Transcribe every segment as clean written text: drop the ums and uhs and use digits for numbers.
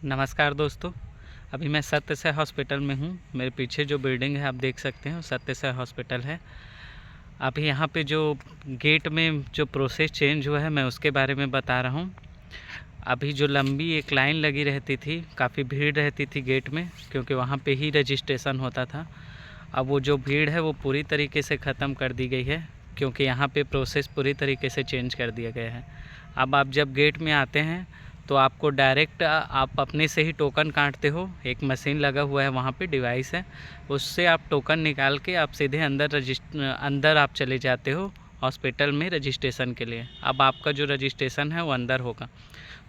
नमस्कार दोस्तों। अभी मैं सत्य साई हॉस्पिटल में हूँ। मेरे पीछे जो बिल्डिंग है आप देख सकते हैं वो सत्य साई हॉस्पिटल है। अभी यहाँ पे जो गेट में जो प्रोसेस चेंज हुआ है मैं उसके बारे में बता रहा हूँ। अभी जो लंबी एक लाइन लगी रहती थी, काफ़ी भीड़ रहती थी गेट में, क्योंकि वहाँ पे ही रजिस्ट्रेशन होता था। अब वो जो भीड़ है वो पूरी तरीके से ख़त्म कर दी गई है, क्योंकि यहाँ पे प्रोसेस पूरी तरीके से चेंज कर दिया गया है। अब आप जब गेट में आते हैं तो आपको डायरेक्ट आप अपने से ही टोकन काटते हो। एक मशीन लगा हुआ है, वहाँ पे डिवाइस है, उससे आप टोकन निकाल के आप सीधे अंदर आप चले जाते हो हॉस्पिटल में रजिस्ट्रेशन के लिए। अब आपका जो रजिस्ट्रेशन है वो अंदर होगा।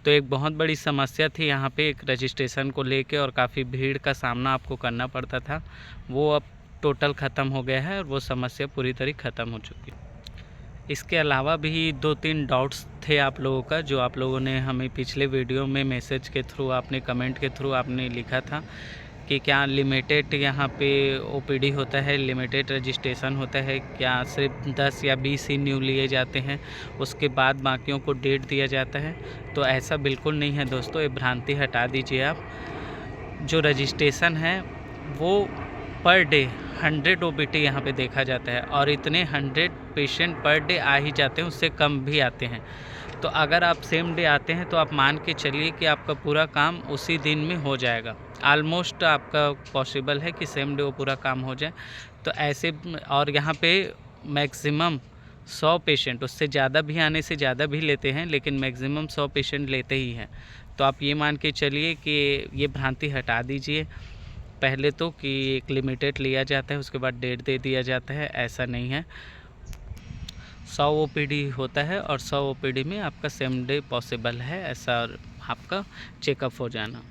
तो एक बहुत बड़ी समस्या थी यहाँ पे एक रजिस्ट्रेशन को लेके, और काफ़ी भीड़ का सामना आपको करना पड़ता था। वो अब टोटल ख़त्म हो गया है और वो समस्या पूरी तरह ख़त्म हो चुकी है। इसके अलावा भी 2-3 डाउट्स थे आप लोगों का, जो आप लोगों ने हमें पिछले वीडियो में मैसेज के थ्रू, आपने कमेंट के थ्रू आपने लिखा था कि क्या लिमिटेड यहाँ पे ओपीडी होता है, लिमिटेड रजिस्ट्रेशन होता है, क्या सिर्फ 10 या 20 ही न्यू लिए जाते हैं, उसके बाद बाकियों को डेट दिया जाता है। तो ऐसा बिल्कुल नहीं है दोस्तों, ये भ्रांति हटा दीजिए आप। जो रजिस्ट्रेशन है वो पर डे 100 ओपीडी यहाँ पे देखा जाता है, और इतने 100 पेशेंट पर डे आ ही जाते हैं, उससे कम भी आते हैं। तो अगर आप सेम डे आते हैं तो आप मान के चलिए कि आपका पूरा काम उसी दिन में हो जाएगा। ऑलमोस्ट आपका पॉसिबल है कि सेम डे वो पूरा काम हो जाए। तो ऐसे, और यहाँ पे मैक्सिमम 100 पेशेंट, उससे ज़्यादा भी आने से ज़्यादा भी लेते हैं, लेकिन मैक्सिमम 100 पेशेंट लेते ही हैं। तो आप ये मान के चलिए कि ये भ्रांति हटा दीजिए पहले तो, कि एक लिमिटेड लिया जाता है उसके बाद डेट दे दिया जाता है। ऐसा नहीं है। 100 ओपीडी होता है और 100 ओपीडी में आपका सेम डे पॉसिबल है, ऐसा आपका चेकअप हो जाना।